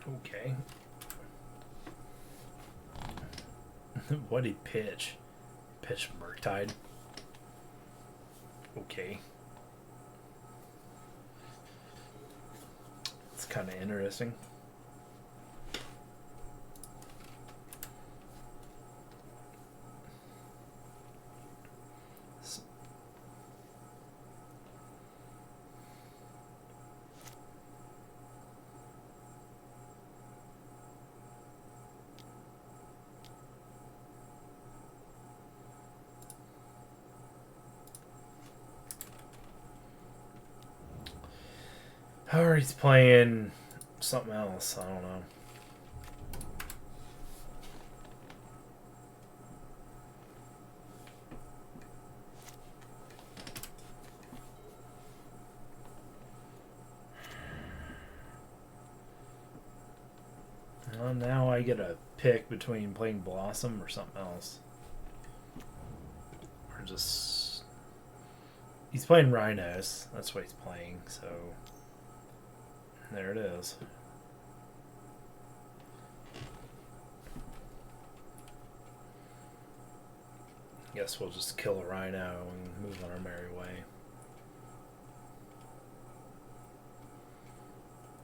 Okay. What did he pitch? Pitch Murktide. Okay. It's kind of interesting. Or he's playing something else. I don't know. Well, now I get a pick between playing Blossom or something else. Or just... He's playing Rhinos. That's what he's playing, so... There it is. Guess we'll just kill a Rhino and move on our merry way.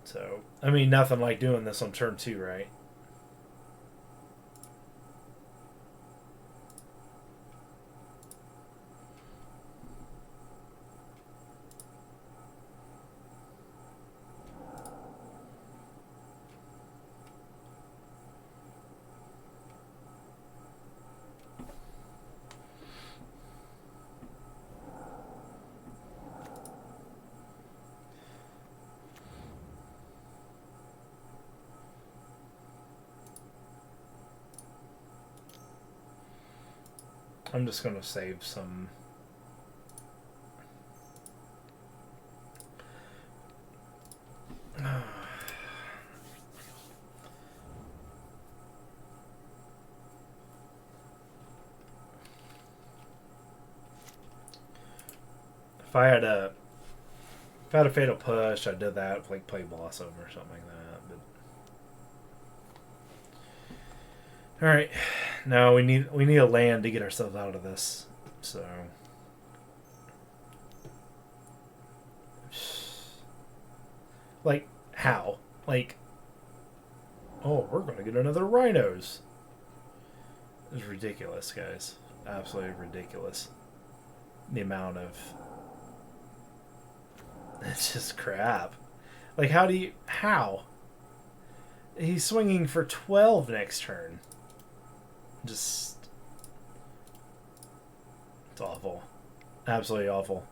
So, I mean, nothing like doing this on turn 2, right? I'm just going to save some... If I had a Fatal Push, I did that, like play Blossom or something like that. But... Alright. No, we need a land to get ourselves out of this. So... Like, how? Like... Oh, we're going to get another Rhinos. It's ridiculous, guys. Absolutely ridiculous. The amount of... It's just crap. Like, how do you... How? He's swinging for 12 next turn. Just... It's awful. Absolutely awful.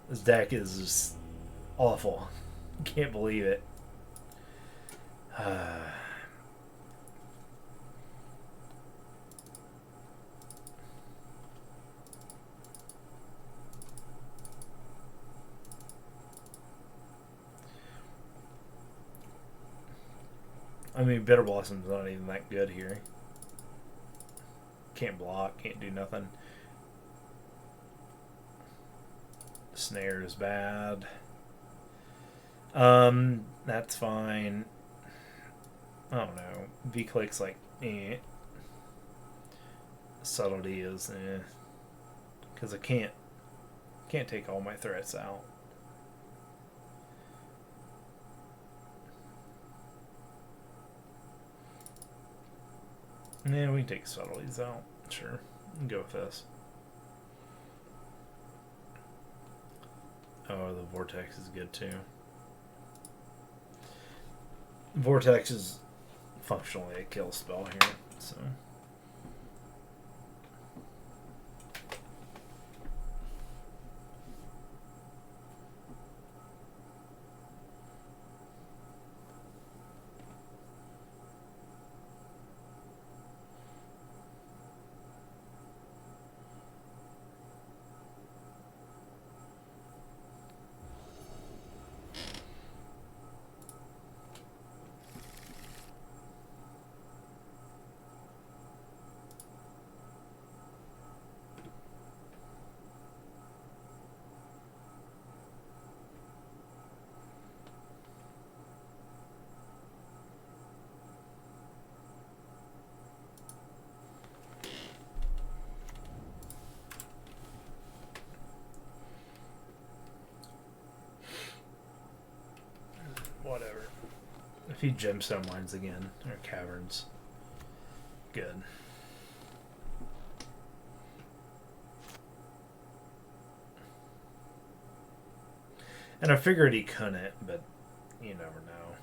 This deck is just awful. Can't believe it. I mean, Bitter Blossom's not even that good here. Can't block, can't do nothing. Snare is bad. That's fine. I don't know. V-Click's like, eh. Subtlety is, eh. Because I can't take all my threats out. Yeah, we can take subtleties out. Sure. We can go with this. Oh, the Vortex is good too. Vortex is functionally a kill spell here, so... If he gemstone mines again, or caverns. Good. And I figured he couldn't, but you never know.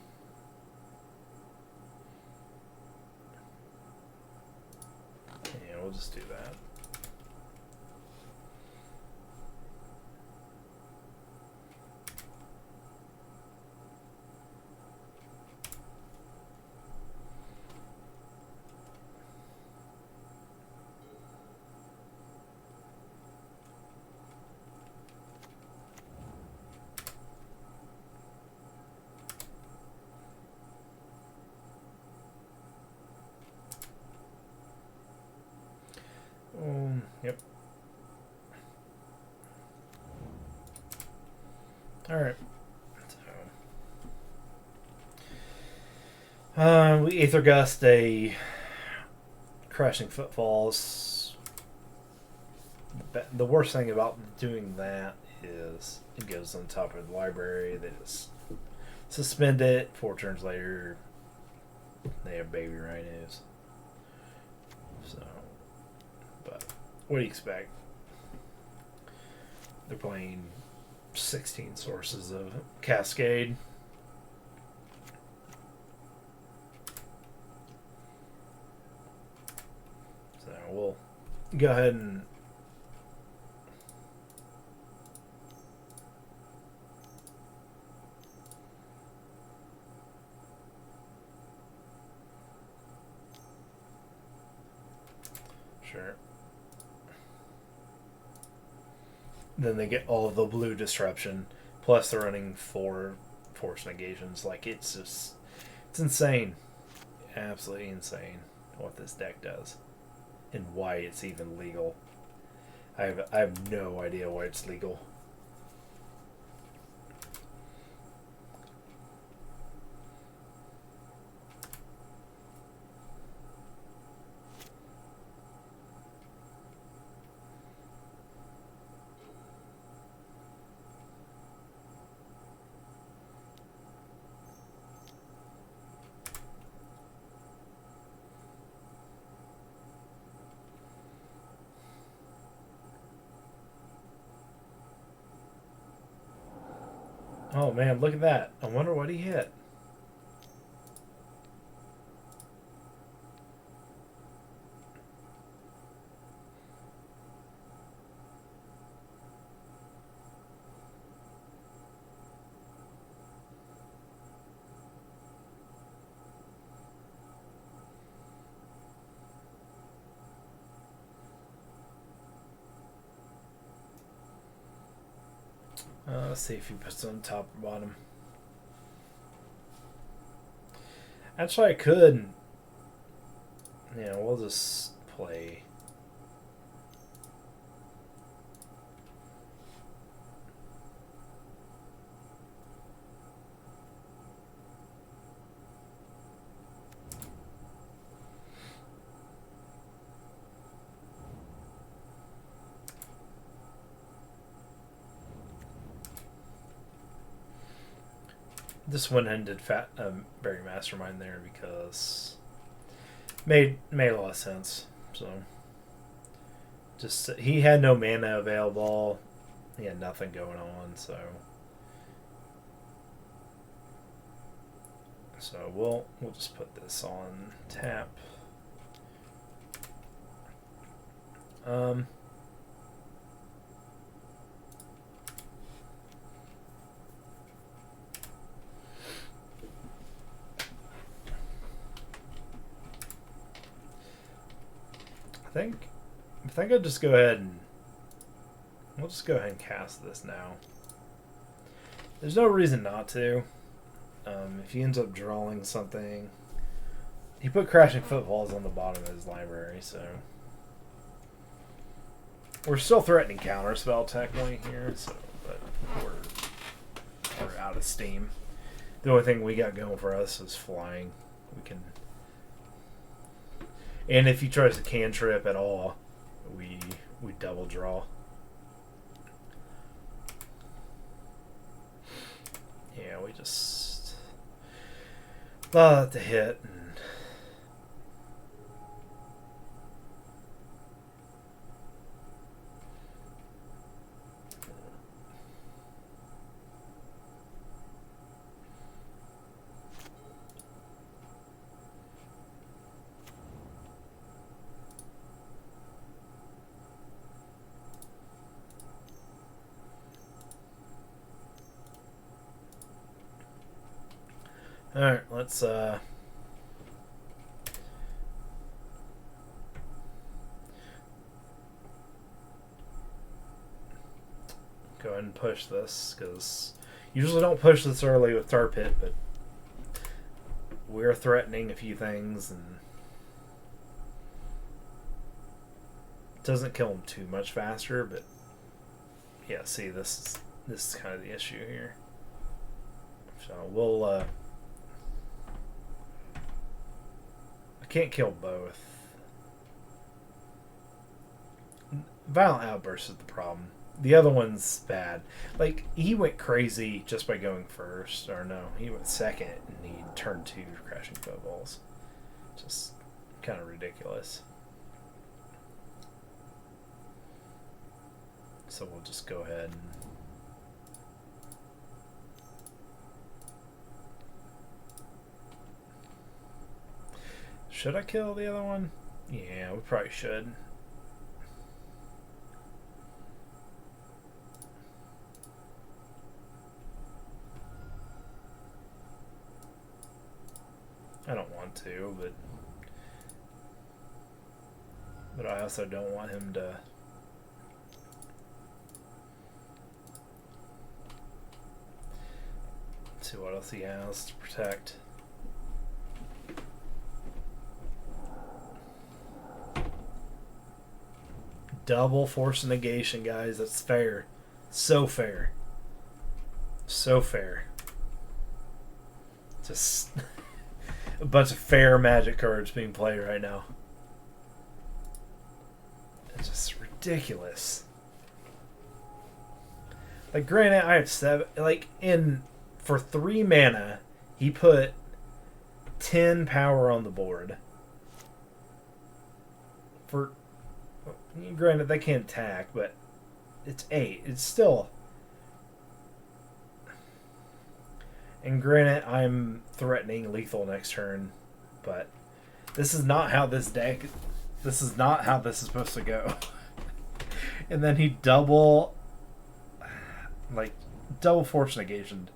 Yeah, we'll just do that. Yep. Alright. So, we Aether Gust a Crashing Footfalls. The worst thing about doing that is it goes on top of the library. They just suspend it. 4 turns later, they have baby rhinos. So, but what do you expect? They're playing 16 sources of Cascade. So we'll go ahead and sure. Then they get all of the blue disruption, plus they're running 4 force negations. Like, it's just, it's insane. Absolutely insane what this deck does. And why it's even legal. I have no idea why it's legal. Oh man, look at that. I wonder what he hit. Let's see if he puts it on top or bottom. Actually, I could. Yeah, we'll just play. This one ended very mastermind there because made a lot of sense. So just he had no mana available. He had nothing going on, so we'll just put this on tap. I think I'll just go ahead and we'll just go ahead and cast this now. There's no reason not to. If he ends up drawing something, he put Crashing Footfalls on the bottom of his library, so we're still threatening counterspell technically here. So, but we're out of steam. The only thing we got going for us is flying. We can. And if he tries to cantrip at all, we double draw. Yeah, To hit. Alright, let's go ahead and push this, because usually don't push this early with Tar Pit, but we're threatening a few things, and it doesn't kill them too much faster, but yeah, see, this is kind of the issue here. So we'll I can't kill both. Violent Outburst is the problem. The other one's bad. Like, he went crazy just by going first. Or no, he went second and he turned 2 Crashing Footballs. Just kind of ridiculous. So we'll just go ahead and... Should I kill the other one? Yeah, we probably should. I don't want to, but I also don't want him to... Let's see what else he has to protect. Double Force Negation, guys. That's fair. So fair. So fair. Just a bunch of fair Magic cards being played right now. It's just ridiculous. Like, granted, I have 7. Like, for 3 mana, he put 10 power on the board. For... Granted, they can't attack, but it's 8. It's still... And granted, I'm threatening lethal next turn, but this is not how this deck... This is not how this is supposed to go. And then he double Force Negation.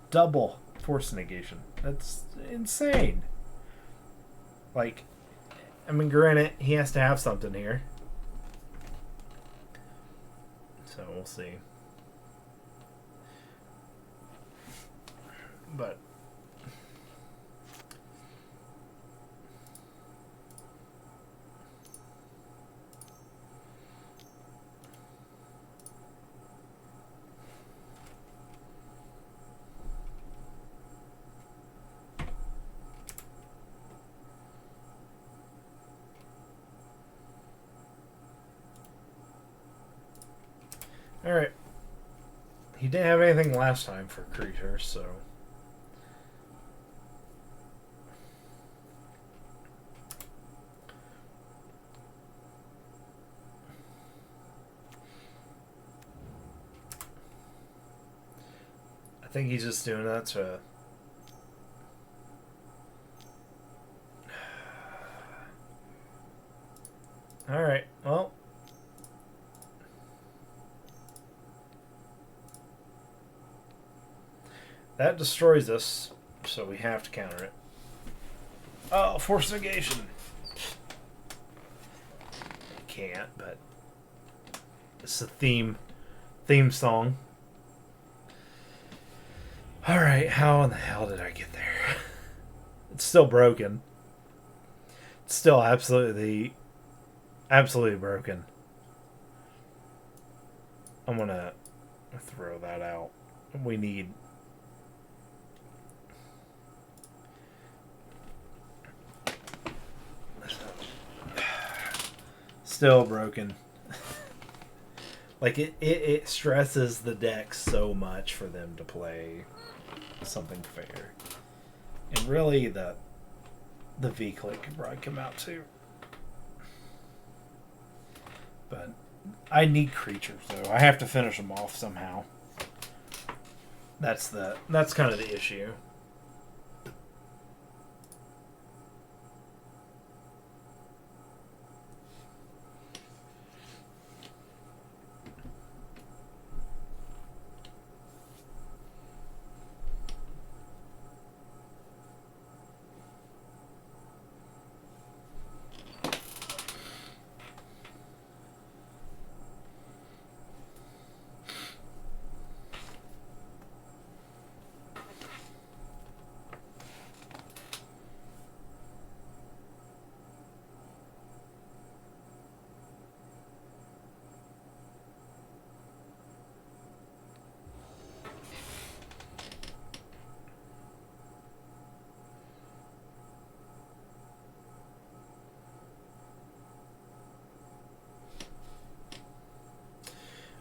Double Force Negation. That's insane. Like, I mean, granted, he has to have something here. So we'll see. But alright. He didn't have anything last time for creatures, so... I think he's just doing that to... Alright, well... That destroys us, so we have to counter it. Oh, Force Negation! I can't, but... It's a theme song. Alright, how in the hell did I get there? It's still broken. It's still absolutely broken. I'm gonna throw that out. We need... Still broken. Like, it stresses the deck so much for them to play something fair. And really, the V-click could probably come out too. But I need creatures though. I have to finish them off somehow. That's kind of the issue.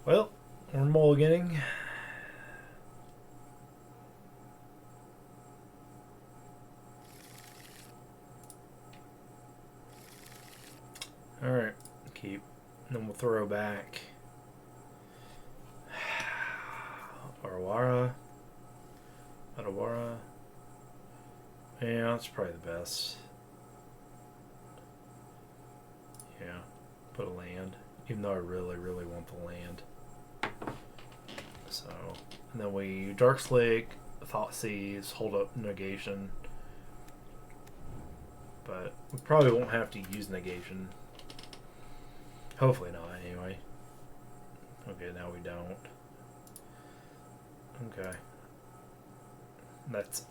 Well, we're mulliganing. Alright, keep. And then we'll throw back Arawara. Yeah, that's probably the best. Yeah, put a land. Even though I really, really want the land. So, and then we Dark Slake, Thoughtseize, hold up negation. But we probably won't have to use negation. Hopefully not, anyway. Okay, now we don't. Okay. That's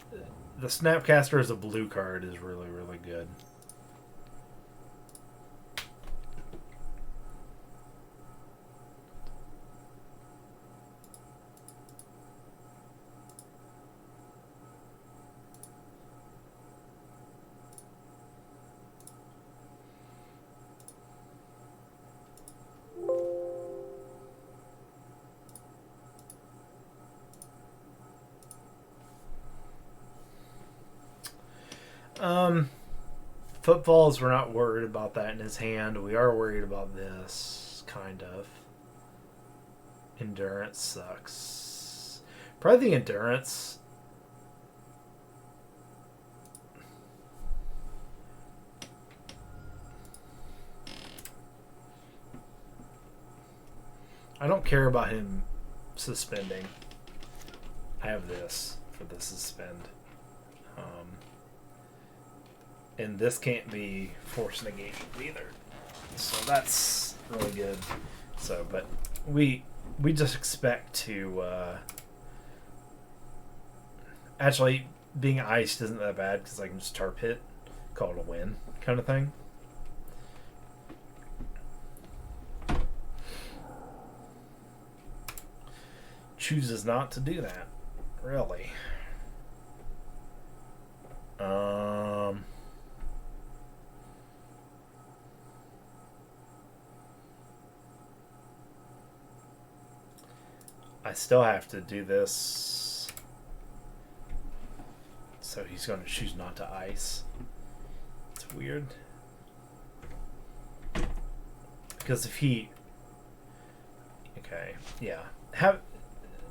the Snapcaster as a blue card is really, really good. Footfalls, we're not worried about that in his hand. We are worried about this, kind of. Endurance sucks. Probably the Endurance. I don't care about him suspending. I have this for the suspend. And this can't be force negation either. So that's really good. So, but we just expect to actually being iced isn't that bad because I can just tarp hit, call it a win kind of thing. Chooses not to do that, really. I still have to do this. So he's going to choose not to ice. It's weird. Because if he... Okay, yeah. Have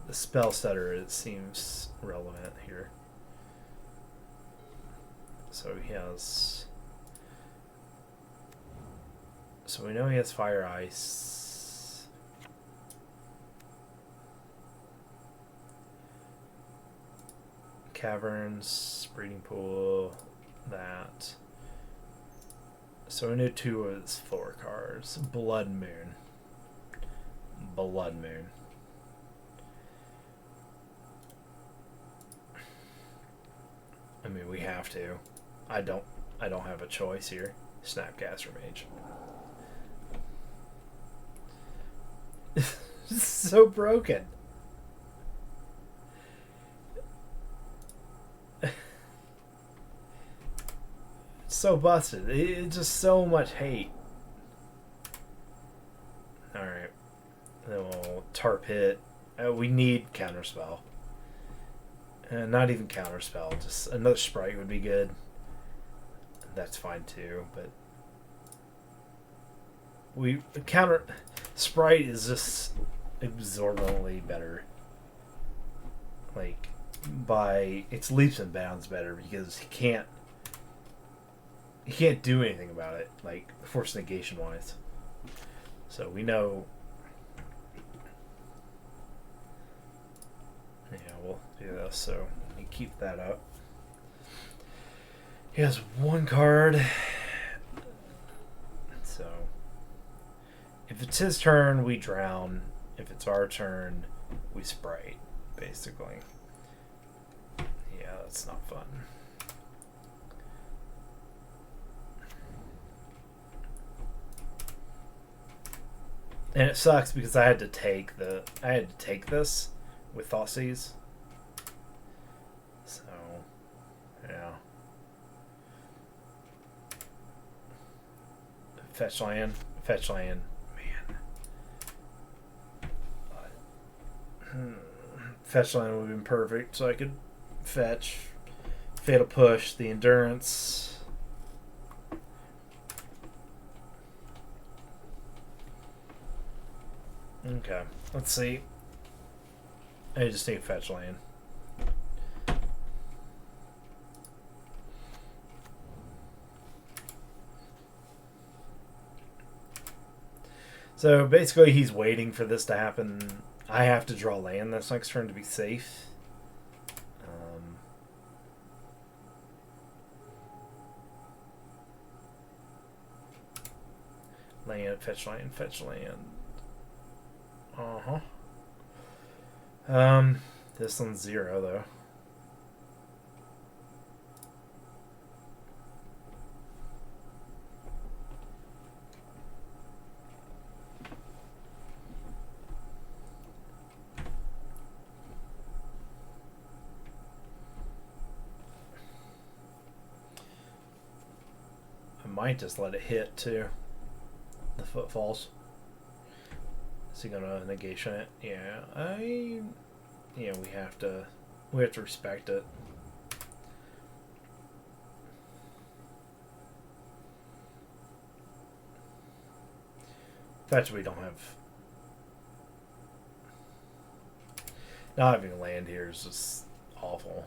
the spell stutter, it seems relevant here. So he has... So we know he has fire ice. Caverns, breeding pool, that. So we need 2 of his 4 cards. Blood Moon. Blood Moon. I mean, we have to. I don't have a choice here. Snapcaster Mage. So broken. So busted. It's just so much hate. Alright. Then we'll tarp hit. We need counterspell. Not even counterspell. Just another sprite would be good. That's fine too, but we counter sprite is just exorbitantly better. Like by it's leaps and bounds better because he can't do anything about it, like force negation wise. So we know. Yeah, we'll do this. So we keep that up. He has one card. So if it's his turn, we drown. If it's our turn, we sprite, basically. Yeah, that's not fun. And it sucks because I had to take this with Thoughtseize. So yeah. Fetch land. Man. Fetch land would have been perfect, so I could fetch. Fatal Push, the Endurance. Okay, let's see. I just need fetch land. So basically he's waiting for this to happen. I have to draw land this next turn to be safe. Land, fetch land, fetch land. This one's 0 though. I might just let it hit too. The footfalls. Is he gonna negation it? Yeah, we have to respect it. Fetch we don't have. Not having land here is just awful.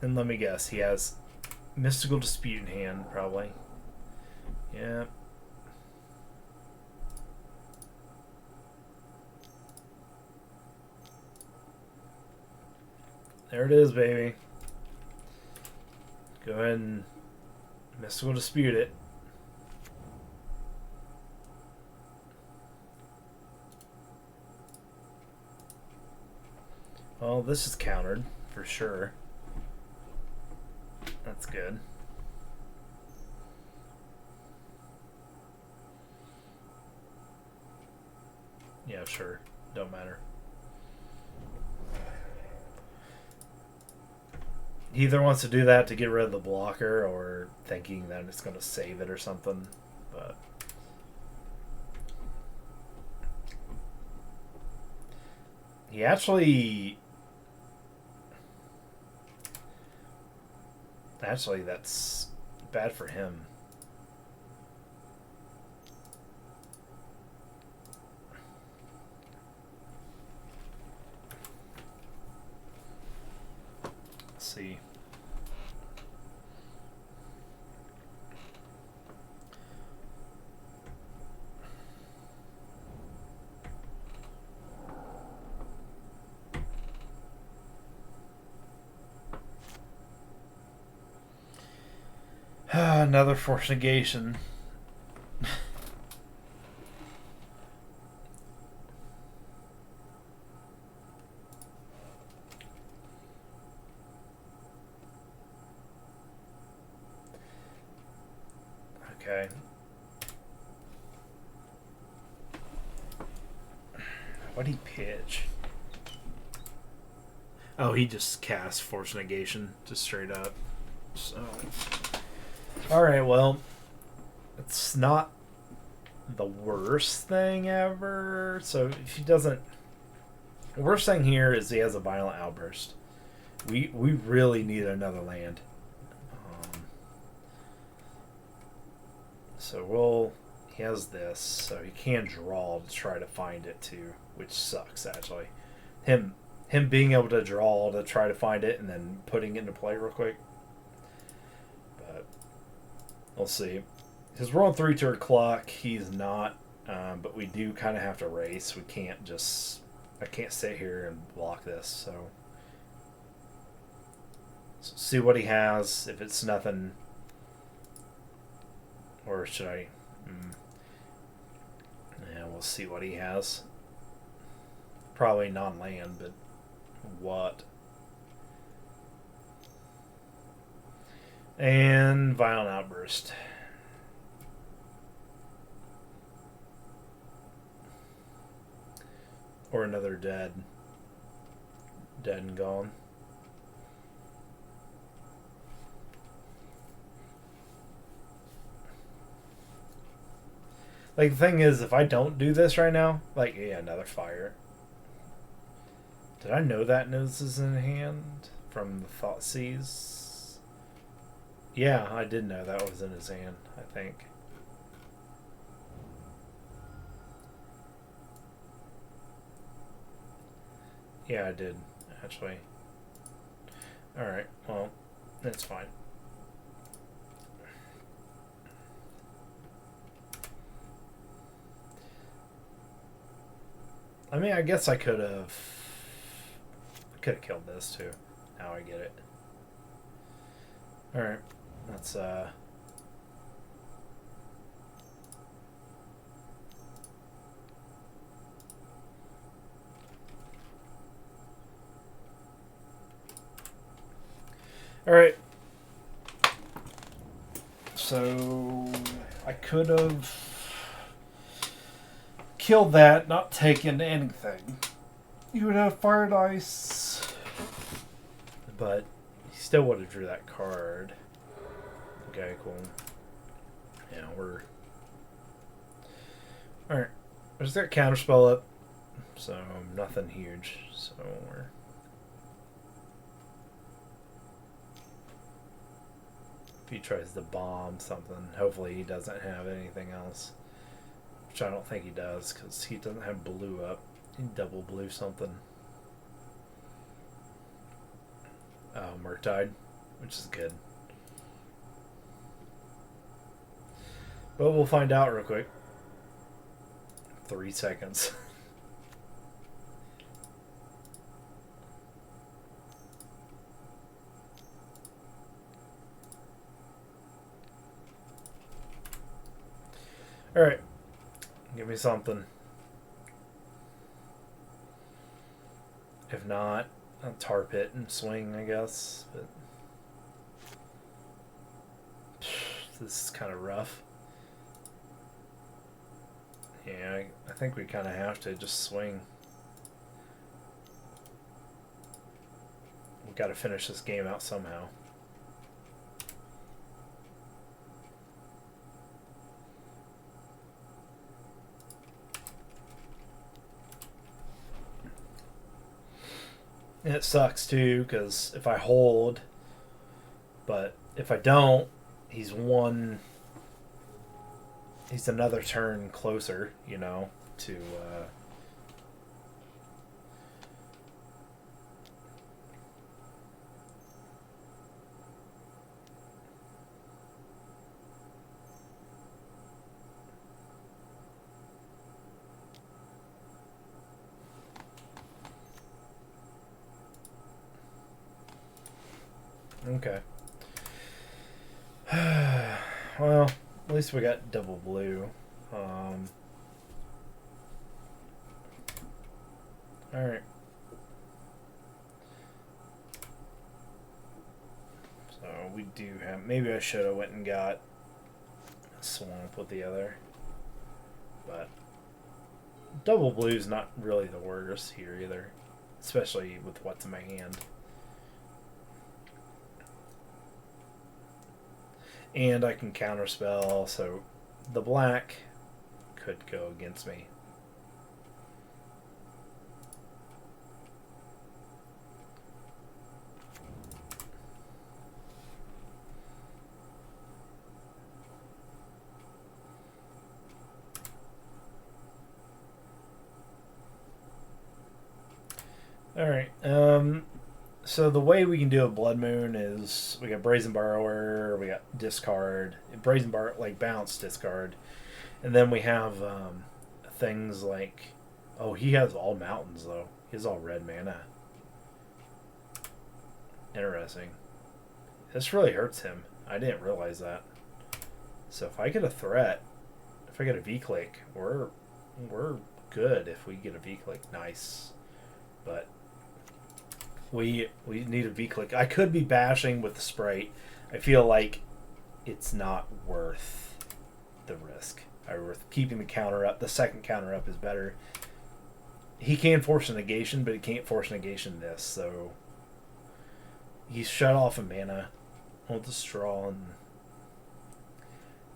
And let me guess, he has Mystical Dispute in hand, probably. Yeah. There it is, baby. Go ahead and Mystical Dispute it. Well, this is countered, for sure. That's good. Yeah, sure. Don't matter. He either wants to do that to get rid of the blocker or thinking that it's going to save it or something. But he actually that's bad for him. Let's see. Another force negation. Okay. What'd he pitch? Oh, he just cast force negation, just straight up. So. Alright, well, it's not the worst thing ever. So if he doesn't The worst thing here is he has a Violent Outburst. We really need another land. So he has this, so he can draw to try to find it too, which sucks actually. Him being able to draw to try to find it and then putting it into play real quick. But we'll see. Because we're on 3-turn clock, he's not. But we do kind of have to race. We can't just... I can't sit here and block this, so see what he has. If it's nothing... Or should I... Yeah, we'll see what he has. Probably non-land, but what? And Violent Outburst. Or another dead. Dead and gone. Like, the thing is, if I don't do this right now, like, yeah, another fire. Did I know that this is in hand from the Thoughtseize? Yeah, I did know that was in his hand, I think. Yeah, I did, actually. Alright, well, that's fine. I mean, I guess I could have killed this too. Now I get it. Alright, let's Alright. So I could have killed that, not taken anything. You would have fired ice. But he still would have drew that card. Okay, cool. Yeah, we're... Alright. I just got Counterspell up. So, nothing huge. So, we're... If he tries to bomb something, hopefully he doesn't have anything else. Which I don't think he does, because he doesn't have blue up. He double blue something. Morningtide, which is good. But we'll find out real quick. 3 seconds. Alright. Give me something. If not, I'll tarp it and swing, I guess. But this is kind of rough. Yeah, I think we kind of have to just swing. We've got to finish this game out somehow. And it sucks too, because if I hold, but if I don't, he's another turn closer, you know, to Okay. Well, at least we got double blue. Alright. So we do have... Maybe I should have went and got a swamp with the other. But double blue's not really the worst here either. Especially with what's in my hand. And I can counterspell, so the black could go against me. Alright. So the way we can do a Blood Moon is we got Brazen Borrower, we got discard, Brazen Bar like bounce discard, and then we have things like, oh, he has all mountains though. He has all red mana. Interesting. This really hurts him. I didn't realize that. So if I get a threat, if I get a V-click, we're good. If we get a V-click, nice. But we need a V-click. I could be bashing with the Sprite. I feel like it's not worth the risk. Worth keeping the counter up. The second counter up is better. He can force a negation, but he can't force negation this, so he's shut off of mana. Won't destroy, and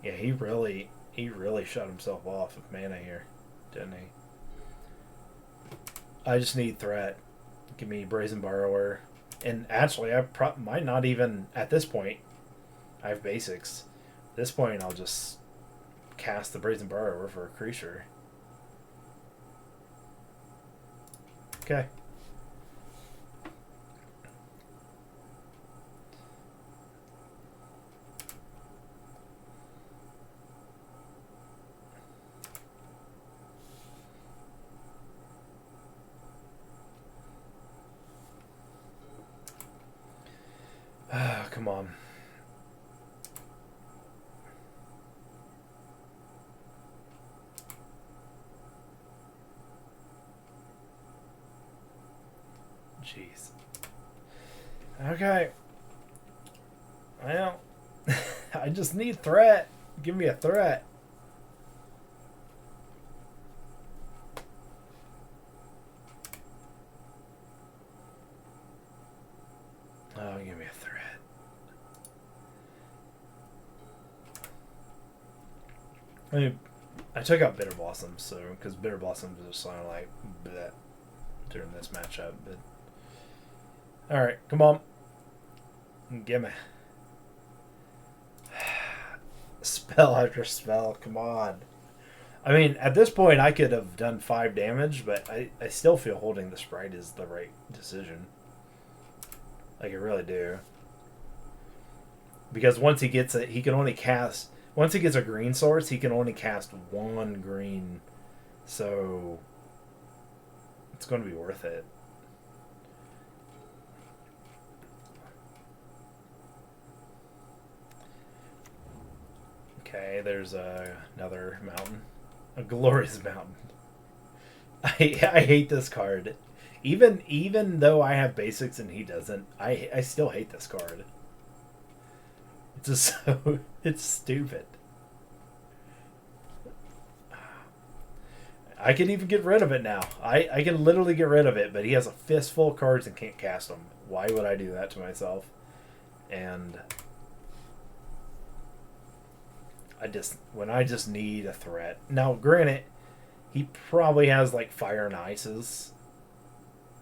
yeah, he really shut himself off of mana here, didn't he? I just need threat. Give me Brazen Borrower, and actually, I might not even at this point. I have basics. At this point, I'll just cast the Brazen Borrower for a creature. Okay. Come on. Jeez. Okay. Well, I just need threat. Give me a threat. Oh, give me a threat. I mean, I took out Bitter Blossom, so because Bitter Blossom was just kind of like bleh during this matchup. But all right, come on, give me spell after spell. Come on. I mean, at this point, I could have done 5 damage, but I still feel holding the Sprite is the right decision. Like, I really do. Because once he gets it, he can only cast... Once he gets a green source, he can only cast 1 green. So, it's going to be worth it. Okay, there's another mountain. A glorious mountain. I hate this card. Even though I have basics and he doesn't, I still hate this card. It's just so it's stupid. I can even get rid of it now. I can literally get rid of it, but he has a fistful of cards and can't cast them. Why would I do that to myself? And when I just need a threat. Now, granted, he probably has like Fire and Ices,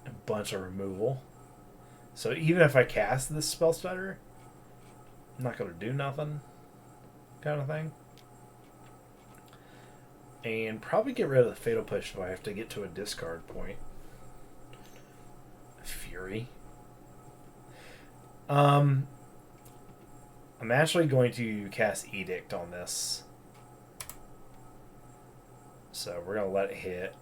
a bunch of removal. So even if I cast this spell stutter, I'm not going to do nothing, kind of thing. And probably get rid of the Fatal Push if I have to get to a discard point. Fury. I'm actually going to cast Edict on this. So we're going to let it hit.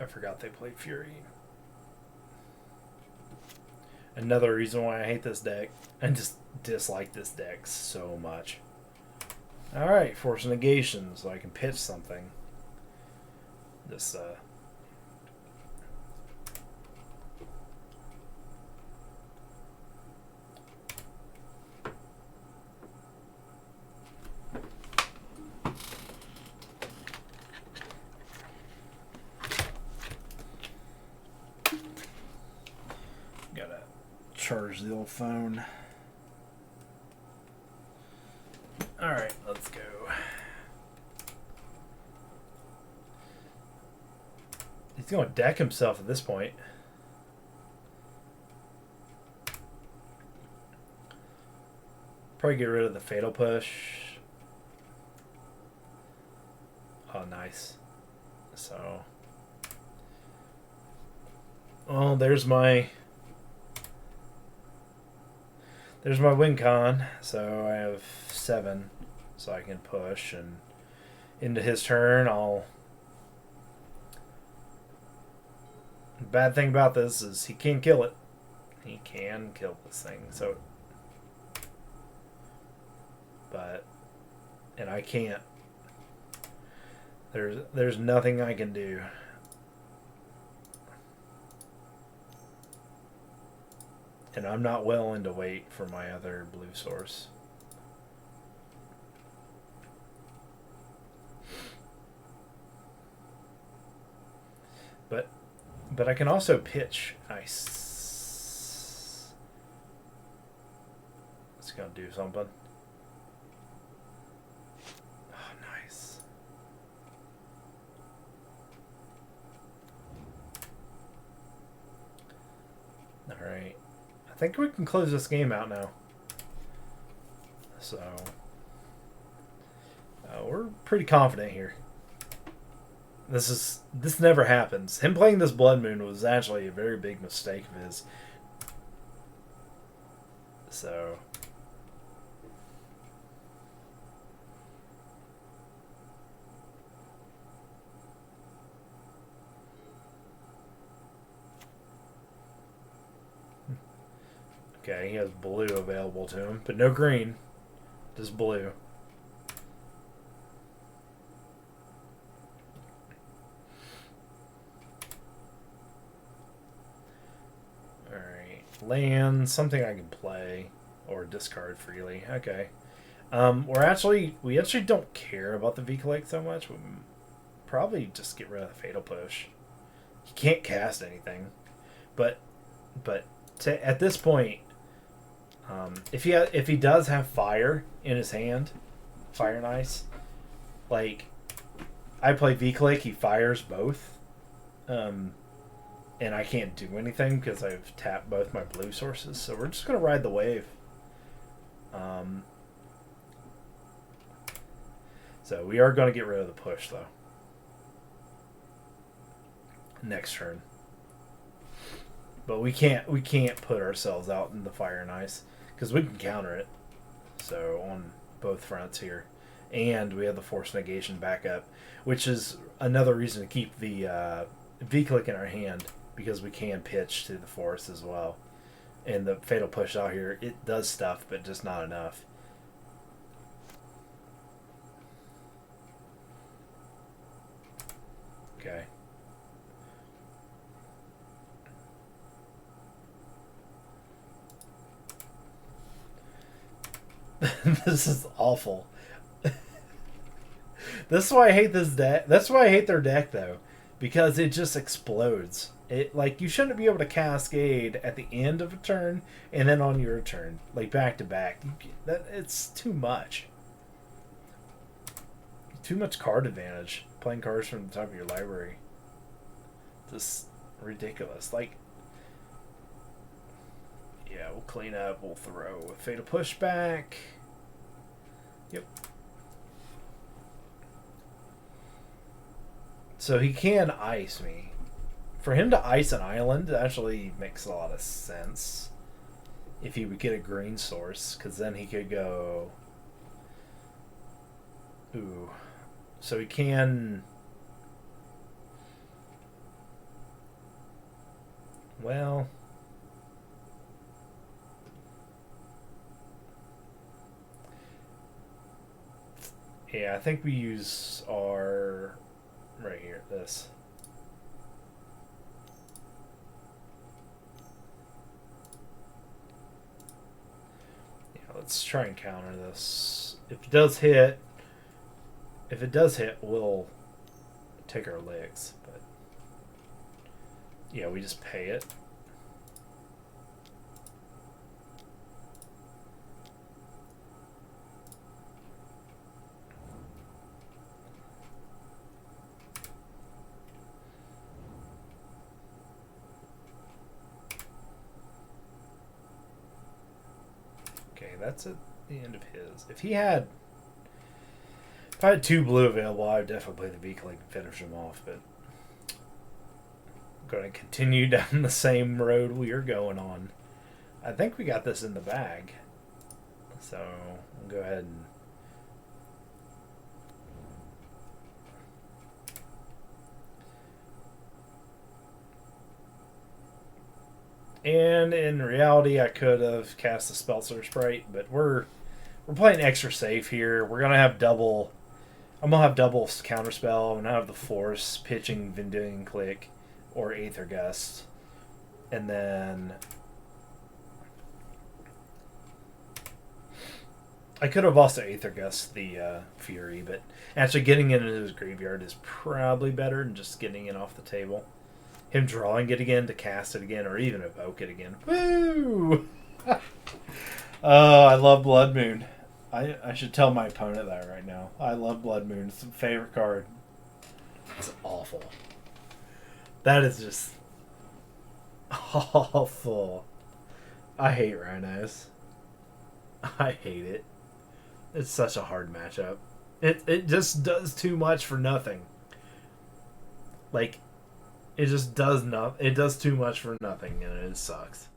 I forgot they played Fury. Another reason why I hate this deck. I just dislike this deck so much. Alright, force negation, so I can pitch something. This, Gotta charge the old phone. Alright, let's go. He's going to deck himself at this point. Probably get rid of the Fatal Push. Oh, nice. So... well, there's my win con. So I have 7. So I can push, and into his turn I'll... the bad thing about this is he can't kill it. He can kill this thing, so... but... and I can't. There's nothing I can do. And I'm not willing to wait for my other blue source. But I can also pitch ice. It's gonna do something. Oh, nice. All right. I think we can close this game out now. So we're pretty confident here. This never happens. Him playing this Blood Moon was actually a very big mistake of his. So okay, he has blue available to him, but no green. Just blue. Land, something I can play or discard freely. Okay. We actually don't care about the V-Click so much. We'll probably just get rid of the Fatal Push. He can't cast anything. But at this point, if he does have fire in his hand, fire and ice, like I play V-Click, he fires both. And I can't do anything because I've tapped both my blue sources. So we're just going to ride the wave. So we are going to get rid of the push, though. Next turn. But we can't put ourselves out in the fire and ice because we can counter it. So on both fronts here. And we have the force negation backup, which is another reason to keep the V-Click in our hand. Because we can pitch to the forest as well. And the Fatal Push out here, it does stuff, but just not enough. Okay. This is awful. This is why I hate this deck. That's why I hate their deck, though. Because it just explodes. It like you shouldn't be able to cascade at the end of a turn and then on your turn, like back to back. It's too much. Too much card advantage. Playing cards from the top of your library. Just ridiculous. Like, yeah, we'll clean up. We'll throw a Fatal Push back. Yep. So he can ice me. For him to ice an island actually makes a lot of sense. If he would get a green source, because then he could go... ooh. So he can... well... yeah, I think we use our... right here, this. Yeah, let's try and counter this. If it does hit, we'll take our legs. But yeah, we just pay it. Okay, that's at the end of his. If I had 2 blue available, I would definitely play the Beak Link and finish him off, but I'm going to continue down the same road we are going on. I think we got this in the bag. So, we'll go ahead and... And in reality, I could have cast the Spellsearch Sprite, but we're playing extra safe here. We're gonna have double. I'm gonna have double counterspell. I'm gonna have the Force, pitching Vindicating Click, or Aether Gust, and then I could have also Aether Gust the Fury, but actually getting it into his graveyard is probably better than just getting it off the table. Him drawing it again to cast it again, or even evoke it again. Woo! Oh, I love Blood Moon. I should tell my opponent that right now. I love Blood Moon. It's my favorite card. It's awful. That is just awful. I hate Rhinos. I hate it. It's such a hard matchup. It just does too much for nothing. Like, it just does not. It does too much for nothing, and it sucks.